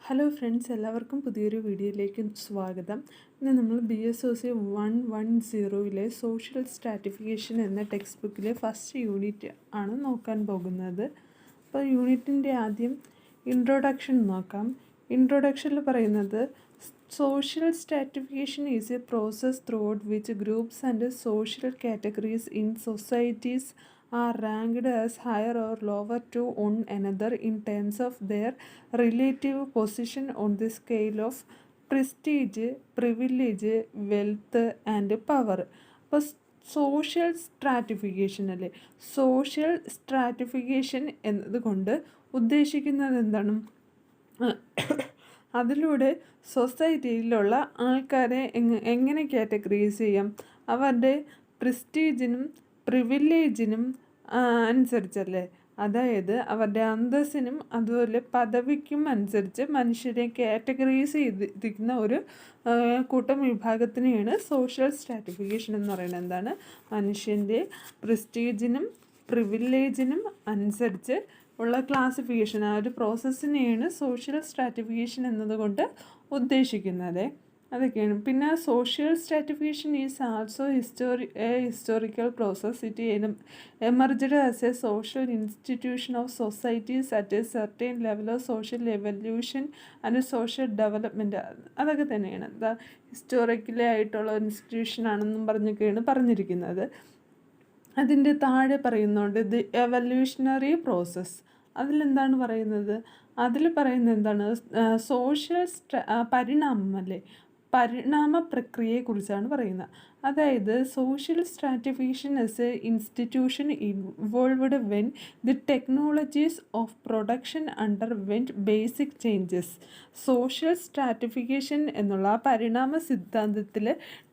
Hello friends, എല്ലാവർക്കും പുതിയൊരു വീഡിയോയിലേക്ക് സ്വാഗതം. ഇന്ന് നമ്മൾ BSOC 110 സോഷ്യൽ സ്ട്രാറ്റിഫിക്കേഷൻ എന്ന ടെക്സ്റ്റ് ബുക്കിലെ ഫസ്റ്റ് യൂണിറ്റ് ആണ് നോക്കാൻ പോകുന്നത്. അപ്പോൾ യൂണിറ്റിൻ്റെ ആദ്യം ഇൻട്രൊഡക്ഷൻ നോക്കാം. ഇൻട്രൊഡക്ഷനിൽ പറയുന്നത് social stratification is A process through out which groups and social categories in societies are ranked as higher or lower to one another in terms of their relative position on the scale of prestige, privilege, wealth and power. അപ്പോൾ social stratification അല്ലേ, social stratification എന്നതുകൊണ്ട് ഉദ്ദേശിക്കുന്നത് എന്താണ്? അതിലൂടെ സൊസൈറ്റിയിലുള്ള ആൾക്കാരെ എങ്ങനെ categorise ചെയ്യാം? അവരുടെ പ്രിസ്റ്റീജിനും പ്രിവിലേജിനും അനുസരിച്ചല്ലേ, അതായത് അവരുടെ അന്തസ്സിനും അതുപോലെ പദവിക്കും അനുസരിച്ച് മനുഷ്യരെ കാറ്റഗറൈസ് ചെയ്തിരിക്കുന്ന ഒരു കൂട്ടം വിഭാഗത്തിനെയാണ് സോഷ്യൽ സ്ട്രാറ്റിഫിക്കേഷൻ എന്ന് പറയുന്നത്. എന്താണ്? മനുഷ്യൻ്റെ പ്രിസ്റ്റീജിനും പ്രിവിലേജിനും അനുസരിച്ച് ഉള്ള ക്ലാസിഫിക്കേഷൻ, ആ ഒരു പ്രോസസ്സിനെയാണ് സോഷ്യൽ സ്ട്രാറ്റിഫിക്കേഷൻ എന്നതുകൊണ്ട് ഉദ്ദേശിക്കുന്നത്. അതൊക്കെയാണ്. പിന്നെ social stratification is also historical process. It emerged as A social institution of societies at A certain level of social evolution and social development. അതൊക്കെ തന്നെയാണ് എന്താ ഹിസ്റ്റോറിക്കലി ആയിട്ടുള്ള ഇൻസ്റ്റിറ്റ്യൂഷൻ ആണെന്നും പറഞ്ഞൊക്കെയാണ് പറഞ്ഞിരിക്കുന്നത്. അതിൻ്റെ താഴെ പറയുന്നുണ്ട് ദി എവല്യൂഷണറി പ്രോസസ്സ്. അതിലെന്താണ് പറയുന്നത്? അതിൽ പറയുന്നത് എന്താണ്? സോഷ്യൽ പരിണാമം അല്ലേ, പരിണാമ പ്രക്രിയയെക്കുറിച്ചാണ് പറയുന്നത്. അതായത് social stratification as a institution involved when the technologies of production underwent basic changes. Social stratification എന്നുള്ള പരിണാമ സിദ്ധാന്തത്തിൽ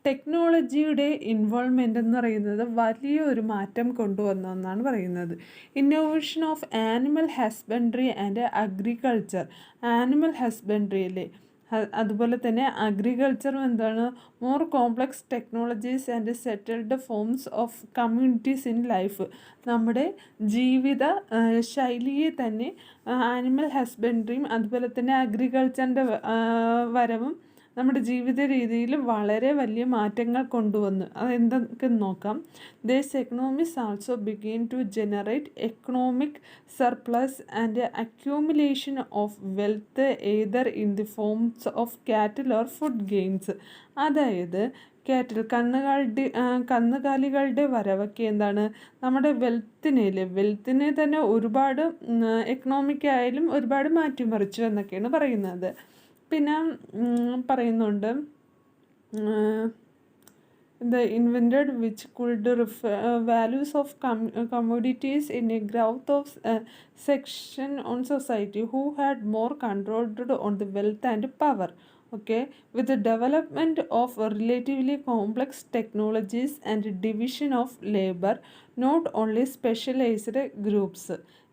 ടെക്നോളജിയുടെ ഇൻവോൾവ്മെൻ്റ് എന്ന് പറയുന്നത് വലിയൊരു മാറ്റം കൊണ്ടുവന്നെന്നാണ് പറയുന്നത്. Innovation of animal husbandry and agriculture. Animal husbandry അല്ലേ, അതുപോലെ തന്നെ അഗ്രികൾച്ചറും എന്താണ്? More complex technologies and settled forms of communities in life. നമ്മുടെ ജീവിത ശൈലിയെ തന്നെ ആനിമൽ ഹസ്ബൻഡറിയും അതുപോലെ തന്നെ അഗ്രികൾച്ചറിൻ്റെ വരവും നമ്മുടെ ജീവിത രീതിയിൽ വളരെ വലിയ മാറ്റങ്ങൾ കൊണ്ടുവന്നു. അതെന്തൊക്കെ നോക്കാം. These economics also begin to generate economic surplus and accumulation of wealth either in the forms of cattle or food gains. അതായത് കാറ്റിൽ കന്നുകാലികളുടെ വരവൊക്കെ എന്താണ്? നമ്മുടെ വെൽത്തിനെ തന്നെ ഒരുപാട് എക്കണോമിക്കായാലും ഒരുപാട് മാറ്റിമറിച്ചു എന്നൊക്കെയാണ് പറയുന്നത്. പിന്നെ പറയുന്നുണ്ട് the invented which could values of commodities in a growth of section on society who had more control on the wealth and power. Okay, with the development of relatively complex technologies and division of labor, not only specialized groups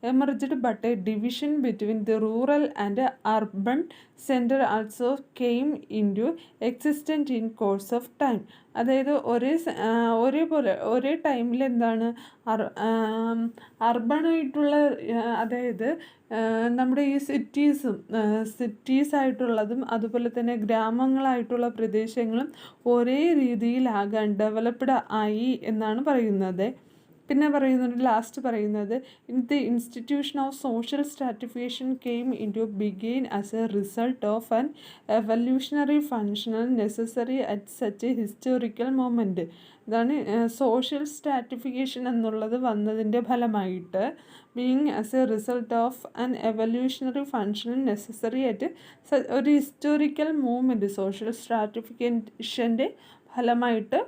emerged but a division between the rural and urban center also came into existence in course of time. അതായത് ഒരേ ടൈമിൽ എന്താണ് അർബണായിട്ടുള്ള, അതായത് നമ്മുടെ ഈ സിറ്റീസായിട്ടുള്ളതും അതുപോലെ തന്നെ ഗ്രാമങ്ങളായിട്ടുള്ള പ്രദേശങ്ങളും ഒരേ രീതിയിലാകാൻ ഡെവലപ്ഡ് ആയി എന്നാണ് പറയുന്നത്. പിന്നെ പറയുന്നുണ്ട്, ലാസ്റ്റ് പറയുന്നത് the institution of social stratification came into begin as a result of an evolutionary functional necessary at such a historical moment. ഇതാണ് സോഷ്യൽ സ്ട്രാറ്റിഫിക്കേഷൻ എന്നുള്ളത് വന്നതിൻ്റെ ഫലമായിട്ട്, being as a result of an evolutionary functional necessary at ഒരു historical movement, social സ്ട്രാറ്റിഫിക്കേഷൻ്റെ ഫലമായിട്ട്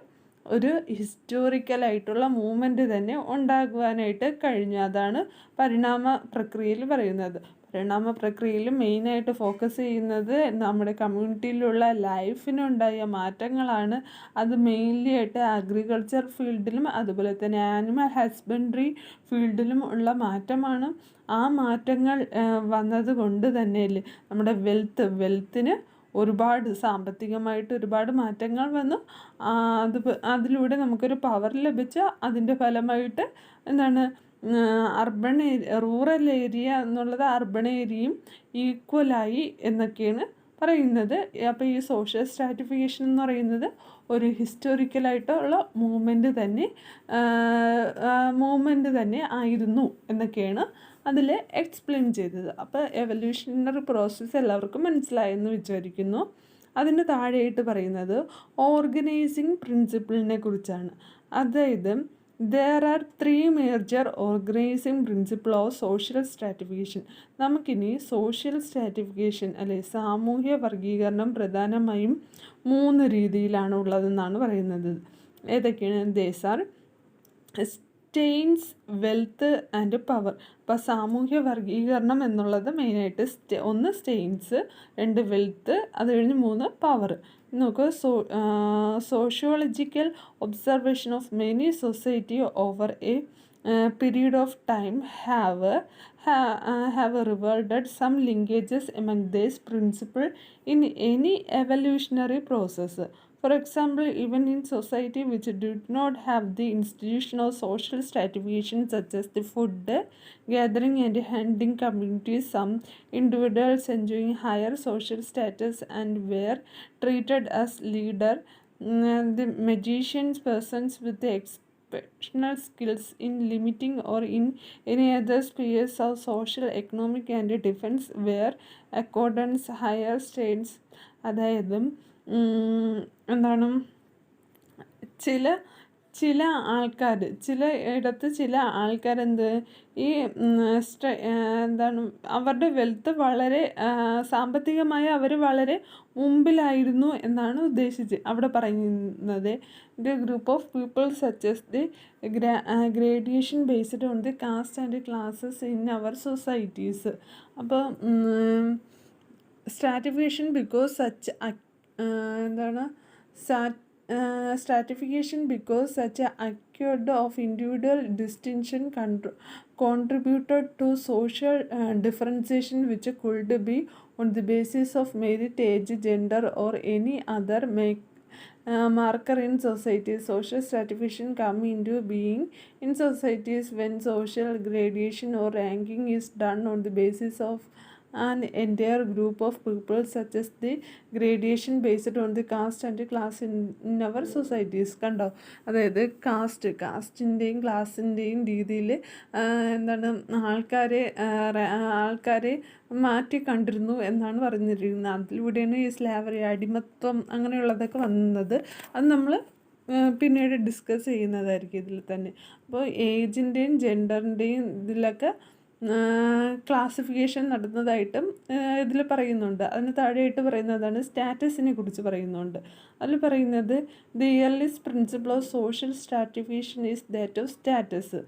ഒരു ഹിസ്റ്റോറിക്കലായിട്ടുള്ള movement തന്നെ ഉണ്ടാകുവാനായിട്ട് കഴിഞ്ഞു. അതാണ് പരിണാമ പ്രക്രിയയിൽ പറയുന്നത്. പരിണാമ പ്രക്രിയയിൽ മെയിനായിട്ട് ഫോക്കസ് ചെയ്യുന്നത് നമ്മുടെ കമ്മ്യൂണിറ്റിയിലുള്ള ലൈഫിനുണ്ടായ മാറ്റങ്ങളാണ്. അത് മെയിൻലി ആയിട്ട് അഗ്രികൾച്ചർ ഫീൽഡിലും അതുപോലെ തന്നെ ആനിമൽ ഹസ്ബൻഡറി ഫീൽഡിലും ഉള്ള മാറ്റമാണ്. ആ മാറ്റങ്ങൾ വന്നത് കൊണ്ട് തന്നെയല്ലേ നമ്മുടെ വെൽത്തിന് ഒരുപാട് സാമ്പത്തികമായിട്ട് ഒരുപാട് മാറ്റങ്ങൾ വന്നു. അതിലൂടെ നമുക്കൊരു പവർ ലഭിച്ച അതിൻ്റെ ഫലമായിട്ട് എന്താണ് അർബൺ ഏരിയ, റൂറൽ ഏരിയ എന്നുള്ളത് അർബൺ ഏരിയയും ഈക്വലായി എന്നൊക്കെയാണ് പറയുന്നത്. അപ്പോൾ ഈ സോഷ്യൽ സ്ട്രാറ്റിഫിക്കേഷൻ എന്ന് പറയുന്നത് ഒരു ഹിസ്റ്റോറിക്കലായിട്ടുള്ള മൂവ്മെൻറ്റ് തന്നെ ആയിരുന്നു എന്നൊക്കെയാണ് അതിൽ എക്സ്പ്ലെയിൻ ചെയ്തത്. അപ്പോൾ എവല്യൂഷണറി പ്രോസസ്സ് എല്ലാവർക്കും മനസ്സിലായെന്ന് വിചാരിക്കുന്നു. അതിന് താഴെയായിട്ട് പറയുന്നത് ഓർഗനൈസിങ് പ്രിൻസിപ്പിളിനെ കുറിച്ചാണ്. അതായത് there are 3 major organizing principles of social stratification. നമുക്കിനി സോഷ്യൽ സ്ട്രാറ്റിഫിക്കേഷൻ അല്ലെ സാമൂഹ്യ വർഗീകരണം പ്രധാനമായും 3 രീതിയിലാണ് ഉള്ളതെന്നാണ് പറയുന്നത്. ഏതൊക്കെയാണ്? these are Staines, wealth and power. അപ്പോൾ സാമൂഹ്യ വർഗീകരണം എന്നുള്ളത് മെയിനായിട്ട് ഒന്ന് സ്റ്റെയിൻസ്, 2 വെൽത്ത്, അത് കഴിഞ്ഞ് 3 പവർ. നോക്കുക, sociological observation of many society over A period of time have revealed some linkages among these principles in any evolutionary process. For example, even in society which did not have the institution of social stratification such as the food gathering and hunting communities, some individuals enjoying higher social status and were treated as leader, the magicians, persons with the exceptional skills in limiting or in any other spheres of social, economic and defense were accorded higher status. അതായത് എന്താണ്, ചില ആൾക്കാർ ഈ എന്താണ് അവരുടെ wealth വളരെ സാമ്പത്തികമായി അവർ വളരെ മുമ്പിലായിരുന്നു എന്നാണ് അവിടെ പറയുന്നത്. The group of people such as the gradation based on the caste and classes in our societies. അപ്പോൾ stratification because stratification because such an accord of individual distinction contributed to social differentiation which could be on the basis of merit, age, gender or any other marker in society. Social stratification come into being in societies when social gradation or ranking is done on the basis of an entire group of people such as the gradation based on the caste and class in our societies. കണ്ടോ, അതായത് കാസ്റ്റിൻ്റെയും ക്ലാസ്സിൻ്റെയും രീതിയിൽ എന്താണ് ആൾക്കാരെ മാറ്റി കണ്ടിരുന്നു എന്നാണ് പറഞ്ഞിരിക്കുന്നത്. അതിലൂടെയാണ് ഈ സ്ലാവറി, അടിമത്വം അങ്ങനെയുള്ളതൊക്കെ വന്നത്. അത് നമ്മൾ പിന്നീട് ഡിസ്കസ് ചെയ്യുന്നതായിരിക്കും ഇതിൽ തന്നെ. അപ്പോൾ ഏജിൻ്റെയും ജെൻഡറിൻ്റെയും ഇതിലൊക്കെ ക്ലാസിഫിക്കേഷൻ നടന്നതായിട്ടും ഇതിൽ പറയുന്നുണ്ട്. അതിന് താഴെയായിട്ട് പറയുന്നതാണ് സ്റ്റാറ്റസിനെ കുറിച്ച് പറയുന്നുണ്ട്. അതിൽ പറയുന്നത് the earliest principle of social stratification is that of status.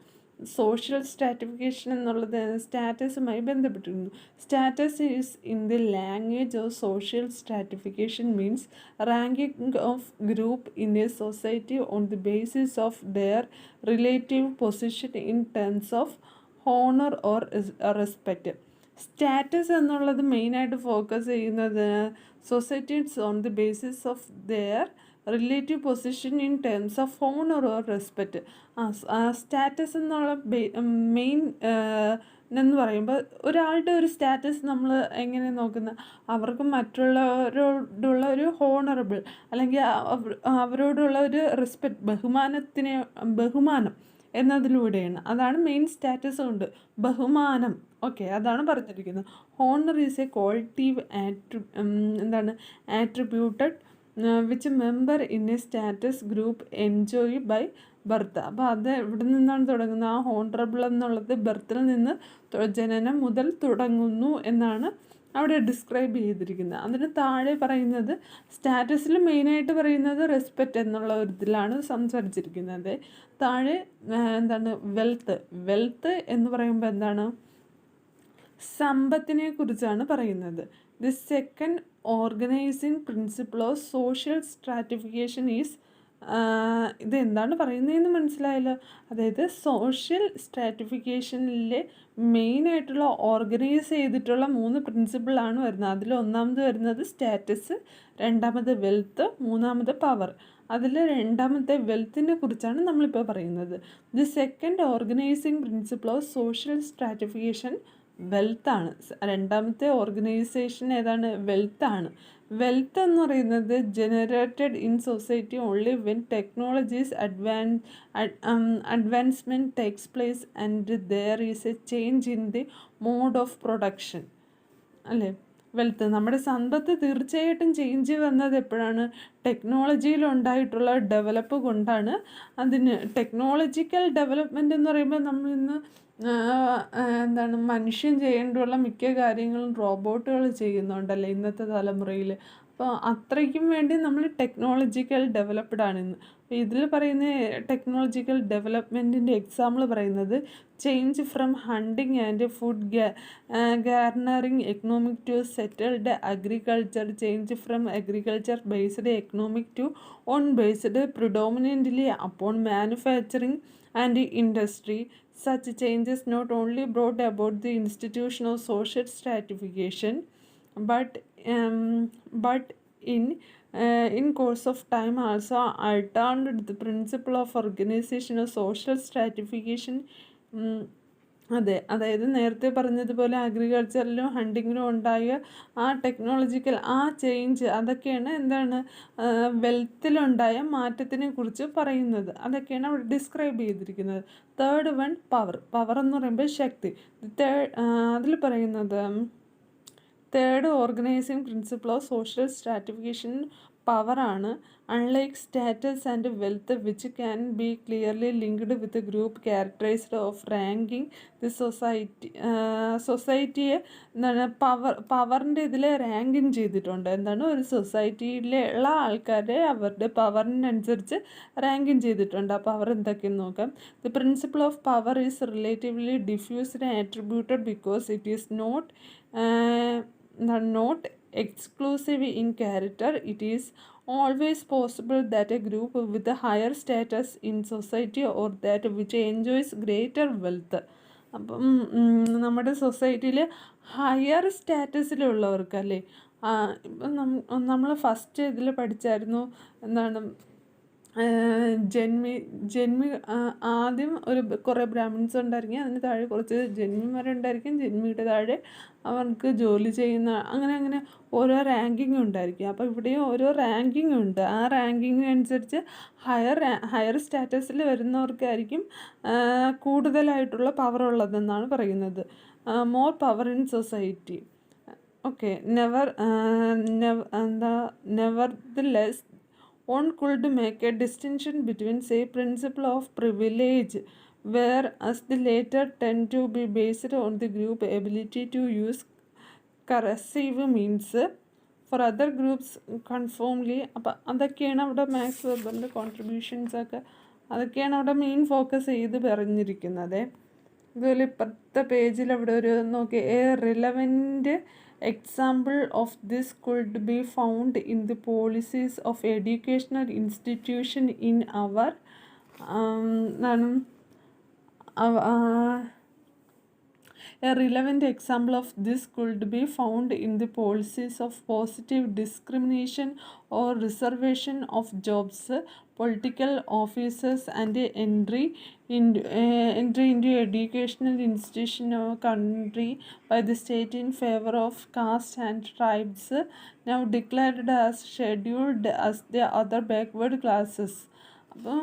Social stratification എന്നുള്ളത് സ്റ്റാറ്റസുമായി ബന്ധപ്പെട്ടിരുന്നു. Status is in the language of social stratification means ranking of group in a society on the basis of their relative position in terms of honour or respect. Status എന്നുള്ളത് മെയിനായിട്ട് focus ചെയ്യുന്നത് societies on the basis of their relative position in terms of honour or respect. Status എന്നുള്ള main എന്ന് പറയുമ്പോൾ ഒരാളുടെ ഒരു status നമ്മൾ എങ്ങനെ നോക്കുന്നത്, അവർക്ക് മറ്റുള്ളവരോടുള്ള ഒരു ഹോണറബിൾ അല്ലെങ്കിൽ അവരോടുള്ള ഒരു റെസ്പെക്റ്റ്, ബഹുമാനം എന്നതിലൂടെയാണ്. അതാണ് മെയിൻ സ്റ്റാറ്റസ് കൊണ്ട് ബഹുമാനം. ഓക്കെ, അതാണ് പറഞ്ഞിരിക്കുന്നത്. Honour is a qualitative attributed which member in a status group enjoy by birth. അപ്പോൾ അത് എവിടെ നിന്നാണ് തുടങ്ങുന്നത്? ആ ഹോണറബിൾ എന്നുള്ളത് ബർത്തിൽ നിന്ന് ജനനം മുതൽ തുടങ്ങുന്നു എന്നാണ് അവിടെ ഡിസ്ക്രൈബ് ചെയ്തിരിക്കുന്നത്. അതിന് താഴെ പറയുന്നത് സ്റ്റാറ്റസിൽ മെയിനായിട്ട് പറയുന്നത് റെസ്പെക്റ്റ് എന്നുള്ള ഒരു ഇതിലാണ് സംസാരിച്ചിരിക്കുന്നത്. താഴെ എന്താണ് വെൽത്ത് എന്ന് പറയുമ്പോൾ എന്താണ്? സമ്പത്തിനെ കുറിച്ചാണ് പറയുന്നത്. The second organising principle of social stratification is ഇതെന്താണ് പറയുന്നതെന്ന് മനസ്സിലായല്ലോ. അതായത് സോഷ്യൽ സ്ട്രാറ്റിഫിക്കേഷനിലെ മെയിനായിട്ടുള്ള ഓർഗനൈസ് ചെയ്തിട്ടുള്ള 3 പ്രിൻസിപ്പിളാണ് വരുന്നത്. അതിൽ ഒന്നാമത് വരുന്നത് സ്റ്റാറ്റസ്, രണ്ടാമത് വെൽത്ത്, മൂന്നാമത് പവർ. അതിൽ രണ്ടാമത്തെ വെൽത്തിനെ കുറിച്ചാണ് നമ്മളിപ്പോൾ പറയുന്നത്. The second organising principle of social stratification വെൽത്താണ്. രണ്ടാമത്തെ ഓർഗനൈസേഷൻ ഏതാണ്? വെൽത്താണ്. വെൽത്ത് എന്ന് പറയുന്നത് generated in society only when technologies advancement takes place and there is a change in the mode of production. അല്ലേ? വെൽത്ത്, നമ്മുടെ സമ്പത്ത് തീർച്ചയായിട്ടും ചേഞ്ച് വന്നത് എപ്പോഴാണ്? ടെക്നോളജിയിലുണ്ടായിട്ടുള്ള ഡെവലപ്പ് കൊണ്ടാണ്. അതിന് ടെക്നോളജിക്കൽ ഡെവലപ്മെൻറ്റ് എന്ന് പറയുമ്പോൾ നമ്മൾ ഇന്ന് എന്താണ് മനുഷ്യൻ ചെയ്യേണ്ടുള്ള മിക്ക കാര്യങ്ങളും റോബോട്ടുകൾ ചെയ്യുന്നുണ്ടല്ലേ ഇന്നത്തെ തലമുറയിൽ. അപ്പോൾ അത്രയ്ക്കും വേണ്ടി നമ്മൾ ടെക്നോളജിക്കൽ ഡെവലപ്ഡ് ആണ് ഇന്ന്. അപ്പോൾ ഇതിൽ പറയുന്ന ടെക്നോളജിക്കൽ ഡെവലപ്മെൻറ്റിൻ്റെ എക്സാമ്പിൾ പറയുന്നത് change from hunting and food garnering economic to settled agriculture, change from agriculture based economic to on based predominantly upon manufacturing and industry. Such changes not only brought about the institution of social stratification, but in course of time also altered the principle of organization of social stratification. അതായത് നേരത്തെ പറഞ്ഞതുപോലെ അഗ്രികൾച്ചറിലും ഹണ്ടിങ്ങിലും ഉണ്ടായ ആ technological ആ change, അതൊക്കെയാണ് എന്താണ് വെൽത്തിലുണ്ടായ മാറ്റത്തിനെ കുറിച്ച് പറയുന്നത്. അതൊക്കെയാണ് അവിടെ ഡിസ്ക്രൈബ് ചെയ്തിരിക്കുന്നത്. തേർഡ് വൺ പവർ എന്ന് പറയുമ്പോൾ ശക്തി. അതിൽ പറയുന്നത് third organising principle of social stratification പവറാണ്. Unlike status and wealth which can be clearly linked with group characterised of ranking the സൊസൈറ്റിയെ എന്താണ് പവറിൻ്റെ ഇതിൽ റാങ്കിങ് ചെയ്തിട്ടുണ്ട്. എന്താണ് ഒരു സൊസൈറ്റിയിലുള്ള ആൾക്കാരെ അവരുടെ പവറിനനുസരിച്ച് റാങ്കിങ് ചെയ്തിട്ടുണ്ട്. ആ പവർ എന്തൊക്കെയെന്ന് നോക്കാം. The principle of power is relatively diffused and attributed because it is not exclusive in character. It is always possible that a group with a higher status in society or that which enjoys greater wealth, അപ്പം നമ്മുടെ സൊസൈറ്റിയിൽ higher സ്റ്റാറ്റസിലുള്ളവർക്കല്ലേ, ഇപ്പം നമ്മൾ first ഇതിൽ പഠിച്ചായിരുന്നു എന്താണ് ജന്മി ആദ്യം കുറേ ബ്രാഹ്മിൻസ് ഉണ്ടായിരിക്കും, അതിന് താഴെ കുറച്ച് ജന്മിമാരുണ്ടായിരിക്കും, ജന്മിയുടെ താഴെ അവർക്ക് ജോലി ചെയ്യുന്ന അങ്ങനെ ഓരോ റാങ്കിങ് ഉണ്ടായിരിക്കും. അപ്പോൾ ഇവിടെയും ഓരോ റാങ്കിങ് ഉണ്ട്. ആ റാങ്കിങ്ങിനനുസരിച്ച് ഹയർ സ്റ്റാറ്റസിൽ വരുന്നവർക്കായിരിക്കും കൂടുതലായിട്ടുള്ള പവർ ഉള്ളതെന്നാണ് പറയുന്നത്. More power in society. Okay, nevertheless one could make a distinction between, say, principle of privilege, whereas the latter tend to be based on the group ability to use coercive means for other groups conformly. അപ്പം അതൊക്കെയാണ് അവിടെ max വെബറിൻ്റെ കോൺട്രിബ്യൂഷൻസൊക്കെ, അതൊക്കെയാണ് അവിടെ main focus ചെയ്ത് പറഞ്ഞിരിക്കുന്നത്. ഇതുപോലെ ഇപ്പോഴത്തെ പേജിൽ അവിടെ ഒരു നോക്കി, A relevant example of this could be found in the policies of educational institution in our A relevant example of this could be found in the policies of positive discrimination or reservation of jobs, political offices, and entry into educational institution of country by the state in favor of caste and tribes now declared as scheduled as the other backward classes. അപ്പം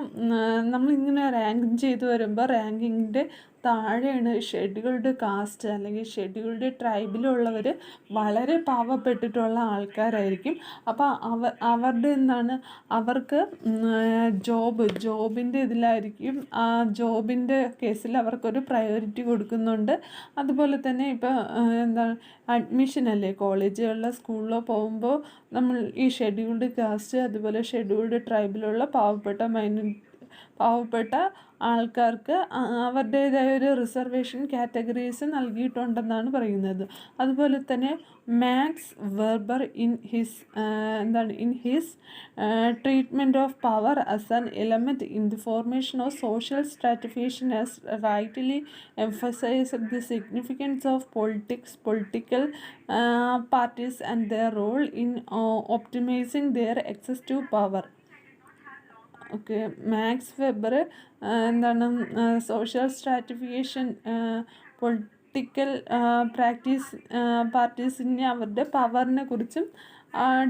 നമ്മളിങ്ങനെ ranking ചെയ്ത് വരുമ്പോൾ റാങ്കിങ്ങിൻ്റെ താഴെയാണ് scheduled caste അല്ലെങ്കിൽ scheduled ട്രൈബിലുള്ളവർ വളരെ പാവപ്പെട്ടിട്ടുള്ള ആൾക്കാരായിരിക്കും. അപ്പോൾ അവരുടെ എന്താണ് അവർക്ക് ജോബിൻ്റെ ഇതിലായിരിക്കും, ആ ജോബിൻ്റെ കേസിൽ അവർക്കൊരു പ്രയോറിറ്റി കൊടുക്കുന്നുണ്ട്. അതുപോലെ തന്നെ ഇപ്പോൾ എന്താണ് അഡ്മിഷൻ അല്ലേ, കോളേജുകളിലോ സ്കൂളിലോ പോകുമ്പോൾ നമ്മൾ ഈ ഷെഡ്യൂൾഡ് കാസ്റ്റ് അതുപോലെ ഷെഡ്യൂൾഡ് ട്രൈബിലുള്ള പാവപ്പെട്ട ആൾക്കാർക്ക് അവരുടേതായ ഒരു റിസർവേഷൻ കാറ്റഗറീസ് നൽകിയിട്ടുണ്ടെന്നാണ് പറയുന്നത്. അതുപോലെ തന്നെ Max Weber in his treatment of power as an element in the formation of social stratification has rightly emphasized the significance of political parties and their role in optimizing their access to power. Okay, Max Weber social stratification political പാർട്ടീസിനെ അവരുടെ പവറിനെ കുറിച്ചും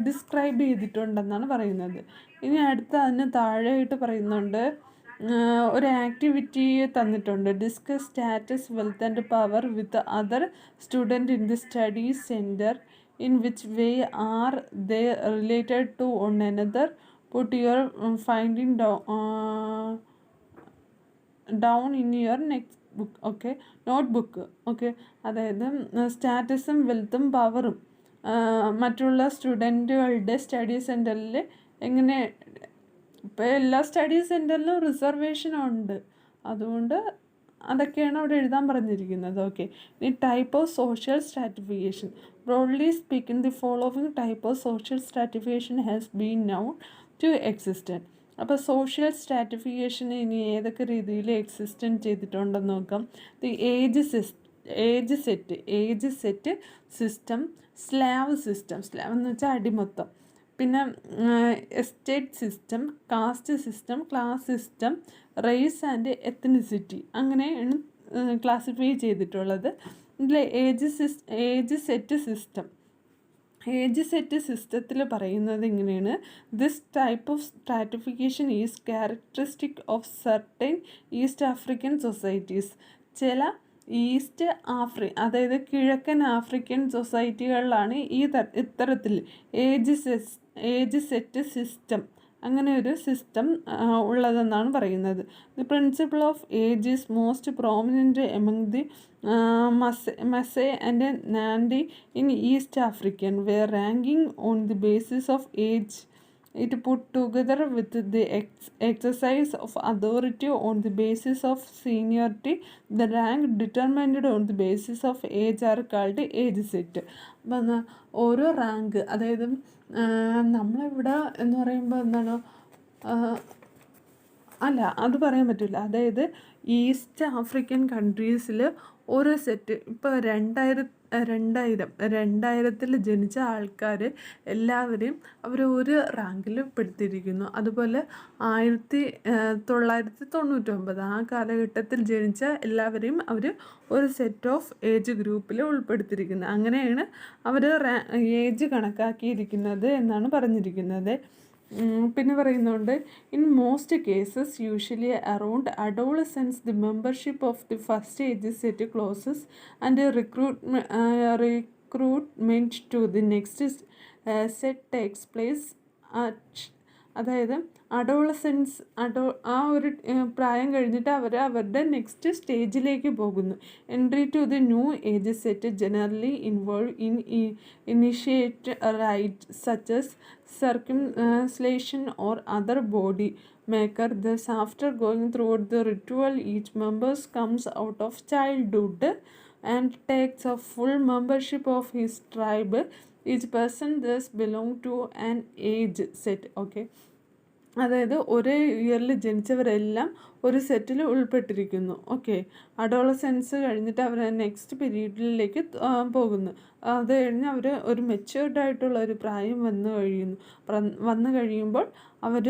describe ചെയ്തിട്ടുണ്ടെന്നാണ് പറയുന്നത്. ഇനി അടുത്ത അതിന് താഴെയായിട്ട് പറയുന്നുണ്ട്, ഒരു ആക്ടിവിറ്റി തന്നിട്ടുണ്ട്. Discuss status, wealth and power with other student in the study centre. In which way are they related to one another? Put your finding down in your next book. Okay, notebook. Okay, അതായത് സ്റ്റാറ്റസും വെൽത്തും പവറും മറ്റുള്ള സ്റ്റുഡൻറ്റുകളുടെ study സെൻറ്ററിൽ എങ്ങനെ, ഇപ്പോൾ എല്ലാ study സെൻറ്ററിലും റിസർവേഷനുണ്ട്, അതുകൊണ്ട് അതൊക്കെയാണ് അവിടെ എഴുതാൻ പറഞ്ഞിരിക്കുന്നത്. ഓക്കെ, ഇനി type of social stratification. Broadly speaking the following type of social stratification has been known to existent. അപ്പോൾ സോഷ്യൽ സ്ട്രാറ്റിഫിക്കേഷൻ ഇനി ഏതൊക്കെ രീതിയിൽ എക്സിസ്റ്റൻറ്റ് ചെയ്തിട്ടുണ്ടെന്ന് നോക്കാം. The age set system, slave എന്ന് വെച്ചാൽ അടിമത്തം, പിന്നെ estate system, caste system, class system, race and ethnicity, അങ്ങനെയാണ് ക്ലാസിഫൈ ചെയ്തിട്ടുള്ളത്. ഇതിൽ ഏജ് സെറ്റ് സിസ്റ്റത്തിൽ പറയുന്നത് ഇങ്ങനെയാണ്. This type of stratification is characteristic of certain East African societies. ചില അതായത് കിഴക്കൻ ആഫ്രിക്കൻ സൊസൈറ്റികളിലാണ് ഇത്തരത്തിൽ ഏജ് സെറ്റ് സിസ്റ്റം, അങ്ങനെ ഒരു സിസ്റ്റം ഉള്ളതെന്നാണ് പറയുന്നത്. The principle of age is most prominent among the Masai and Nandi in East African, where ranking on the basis of age it put together with the exercise of authority on the basis of seniority. The rank determined on the basis of age are called age set. അപ്പം ഓരോ rank, അതായത് നമ്മളിവിടെ എന്ന് പറയുമ്പോൾ എന്താണ്, അല്ല അത് പറയാൻ പറ്റില്ല. അതായത് ഈസ്റ്റ് ആഫ്രിക്കൻ കൺട്രീസിൽ ഓരോ സെറ്റ്, ഇപ്പോൾ 2000 ജനിച്ച ആൾക്കാർ എല്ലാവരെയും അവർ ഒരു റാങ്കിൽ പെടുത്തിയിരിക്കുന്നു. അതുപോലെ 1999 ആ കാലഘട്ടത്തിൽ ജനിച്ച എല്ലാവരെയും അവർ ഒരു സെറ്റ് ഓഫ് ഏജ് ഗ്രൂപ്പിൽ ഉൾപ്പെടുത്തിയിരിക്കുന്നു. അങ്ങനെയാണ് അവർ ഏജ് കണക്കാക്കിയിരിക്കുന്നത് എന്നാണ് പറഞ്ഞിരിക്കുന്നത്. പിന്നെ പറയുന്നുണ്ട്, in most cases usually around adolescence the membership of the first age set closes and recruitment to the next set takes place at, അതായത് ആ ഒരു പ്രായം കഴിഞ്ഞിട്ട് അവരുടെ നെക്സ്റ്റ് സ്റ്റേജിലേക്ക് പോകുന്നു. Entry to the new age set generally involve in initiate rite such as circumcision or other body maker. Thus, after going through the ritual, each member comes out of childhood and takes a full membership of his tribe. Each person thus belongs to an age set. Okay, അതായത് ഒരേ ഇയറിൽ ജനിച്ചവരെല്ലാം ഒരു സെറ്റിൽ ഉൾപ്പെട്ടിരിക്കുന്നു. Okay, Adolescence കഴിഞ്ഞിട്ട് അവർ next പീരീഡിലേക്ക് പോകുന്നു. അത് കഴിഞ്ഞ് അവർ ഒരു മെച്യൂർഡായിട്ടുള്ള ഒരു പ്രായം വന്നു കഴിയുമ്പോൾ അവർ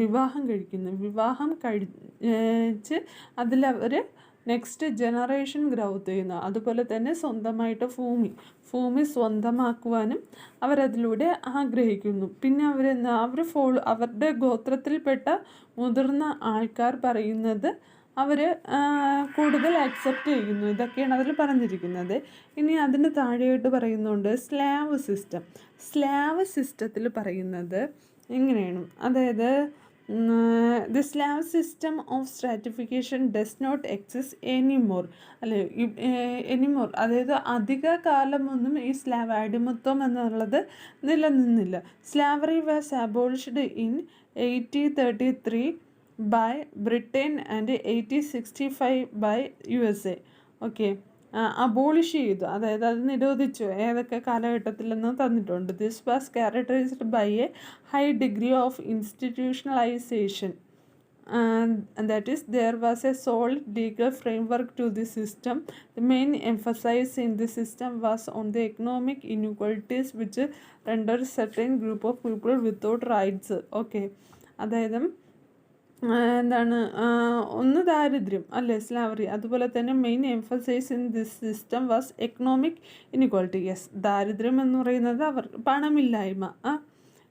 വിവാഹം കഴിക്കുന്നു. വിവാഹം കഴിച്ച് അതിലവർ നെക്സ്റ്റ് ജനറേഷൻ ഗ്രൗത്ത് ചെയ്യുന്നു. അതുപോലെ തന്നെ സ്വന്തമായിട്ട് ഭൂമി സ്വന്തമാക്കുവാനും അവരതിലൂടെ ആഗ്രഹിക്കുന്നു. പിന്നെ അവരുടെ ഗോത്രത്തിൽപ്പെട്ട മുതിർന്ന ആൾക്കാർ പറയുന്നത് അവർ കൂടുതൽ അക്സെപ്റ്റ് ചെയ്യുന്നു. ഇതൊക്കെയാണ് അതിൽ പറഞ്ഞിരിക്കുന്നത്. ഇനി അതിന് താഴെയായിട്ട് പറയുന്നുണ്ട് സ്ലാവ് സിസ്റ്റത്തിൽ പറയുന്നത് എങ്ങനെയാണ്, അതായത് the slave system of stratification does not exist anymore. അതായത് അധിക കാലമൊന്നും ഈ സ്ലാവ് അടിമത്വം എന്നുള്ളത് നിലനിന്നില്ല. Slavery was abolished in 1833 by Britain and 1865 by USA. ഓക്കെ, അബോളിഷ് ചെയ്തു, അതായത് അത് നിരോധിച്ചു. ഏതൊക്കെ കാലഘട്ടത്തിലെന്ന് തന്നിട്ടുണ്ട്. This was characterised by a high degree of institutionalisation. And that is, there was a solid legal framework to the system. The main emphasis in the system was on the economic inequalities which rendered certain group of people without rights. Okay, അതായത് എന്താണ്, ഒന്ന് ദാരിദ്ര്യം അല്ലേ, slavery. അതുപോലെ തന്നെ main emphasize in this system was economic inequality. Yes, ദാരിദ്ര്യം എന്ന് പറയുന്നത് പണമില്ലായ്മ.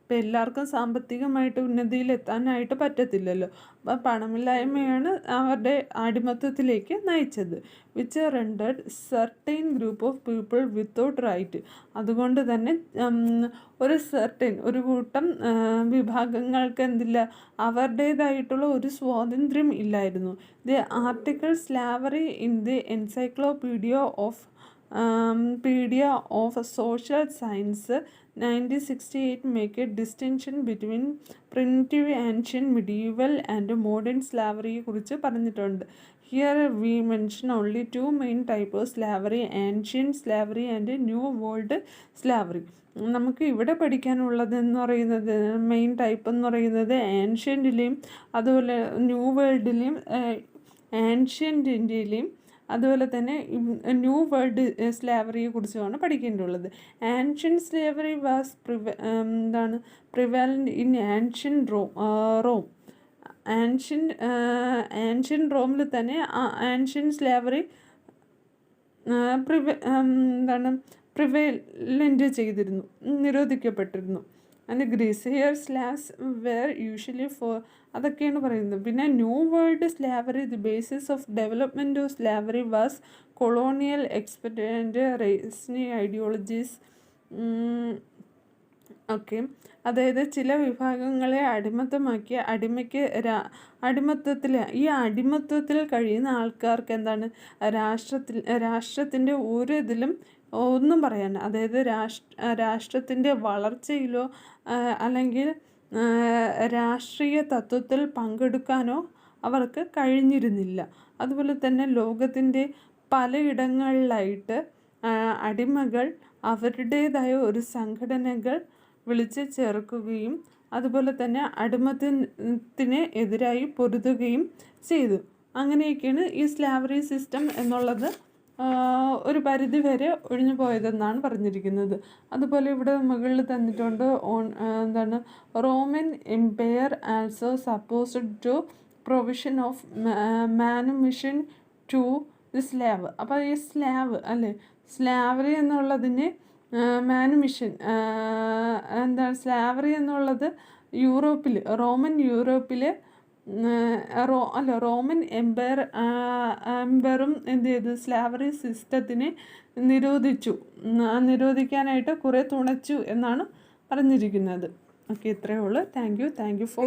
ഇപ്പം എല്ലാവർക്കും സാമ്പത്തികമായിട്ട് ഉന്നതിയിലെത്താനായിട്ട് പറ്റത്തില്ലല്ലോ. അപ്പം പണമില്ലായ്മയാണ് അവരുടെ അടിമത്തത്തിലേക്ക് നയിച്ചത്. Which rendered certain group of people without right. അതുകൊണ്ട് തന്നെ ഒരു കൂട്ടം വിഭാഗങ്ങൾക്ക് എന്തില്ല, അവരുടേതായിട്ടുള്ള ഒരു സ്വാതന്ത്ര്യം ഇല്ലായിരുന്നു. The article slavery in the encyclopedia of social science 1968 make a distinction between primitive, ancient, medieval and modern slavery കുറിച്ച് പറഞ്ഞിട്ടുണ്ട്. Here we mention only two main types of slavery, ancient slavery and new world slavery. നമുക്ക് ഇവിടെ പഠിക്കാനുള്ളതെന്ന് പറയുന്നത്, main type എന്ന് പറയുന്നത് ആൻഷ്യൻ്റിലെയും അതുപോലെ new വേൾഡിലെയും ആൻഷ്യൻ്റിൻ്റെയിലെയും അതുപോലെ തന്നെ ന്യൂ വേൾഡ് സ്ലാവറിയെ കുറിച്ചുമാണ് പഠിക്കേണ്ടുള്ളത്. Ancient slavery was prevalent in ancient Rome. Ancient റോമിൽ തന്നെ ആൻഷ്യൻ സ്ലേവറി പ്രിവൈലൻ്റ് ചെയ്തിരുന്നു, നിരോധിക്കപ്പെട്ടിരുന്നു. And Greece here slaves were usually അതൊക്കെയാണ് പറയുന്നത്. പിന്നെ new world slavery, the basis of development of slavery was colonial expectant racist ideologies. Okay, അതായത് ചില വിഭാഗങ്ങളെ അടിമത്തമാക്കി അടിമത്തത്തിൽ കഴിയുന്ന ആൾക്കാർക്ക് എന്താണ്, രാഷ്ട്രത്തിൻ്റെ ഒരു ഇതിലും ഒന്നും പറയാൻ, അതായത് രാഷ്ട്രത്തിൻ്റെ വളർച്ചയിലോ അല്ലെങ്കിൽ രാഷ്ട്രീയ തത്വത്തിൽ പങ്കെടുക്കാനോ അവർക്ക് കഴിഞ്ഞിരുന്നില്ല. അതുപോലെ തന്നെ ലോകത്തിൻ്റെ പലയിടങ്ങളിലായിട്ട് അടിമകൾ അവരുടേതായ ഒരു സംഘടനകൾ വിളിച്ച് ചേർക്കുകയും അതുപോലെ തന്നെ അടിമത്തത്തിന് എതിരായി പൊരുതുകയും ചെയ്തു. അങ്ങനെയൊക്കെയാണ് ഈ സ്ലാവറി സിസ്റ്റം എന്നുള്ളത് ഒരു പരിധി വരെ ഒഴിഞ്ഞു പോയതെന്നാണ് പറഞ്ഞിരിക്കുന്നത്. അതുപോലെ ഇവിടെ മുകളിൽ തന്നിട്ടുണ്ട് എന്താണ്, Roman empire also supposed to provision of manumission to the slave. അപ്പോൾ ഈ സ്ലാവ് അല്ലേ, സ്ലാവറി എന്നുള്ളതിന് മാനുമിഷൻ എന്താണ്, സ്ലാവറി എന്നുള്ളത് റോമൻ യൂറോപ്പിൽ റോമൻ എംപയറും എന്ത് ചെയ്തു, സ്ലാവറി സിസ്റ്റത്തിനെ നിരോധിക്കാനായിട്ട് കുറേ തുണച്ചു എന്നാണ് പറഞ്ഞിരിക്കുന്നത്. ഓക്കെ, ഇത്രയേ ഉള്ളൂ. Thank you for